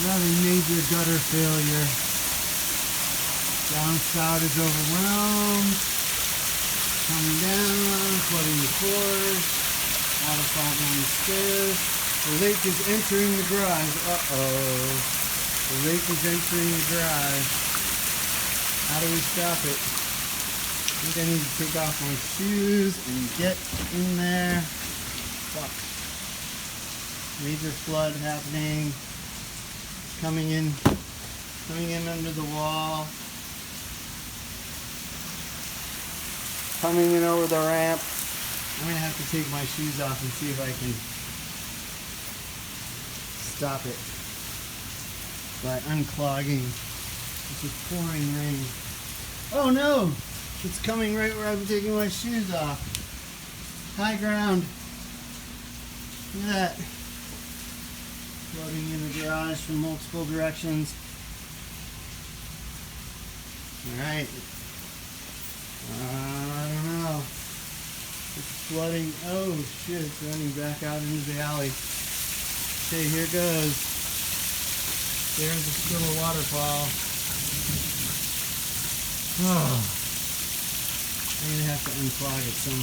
Another major gutter failure. Downspout is overwhelmed. Coming down, flooding the floors. Waterfall down the stairs. The lake is entering the garage. Uh-oh. The lake is entering the garage. How do we stop it? I think I need to take off my shoes and get in there. Fuck. Major flood happening. Coming in under the wall. Coming in over the ramp. I'm gonna have to take my shoes off and see if I can stop it by unclogging. It's just pouring rain. Oh no! It's coming right where I'm taking my shoes off. High ground. Look at that. Flooding in the garage from multiple directions. Alright. I don't know. It's flooding. Oh shit, it's running back out into the alley. Okay, here goes. There's a still a waterfall. Oh. I'm gonna have to unclog it somehow.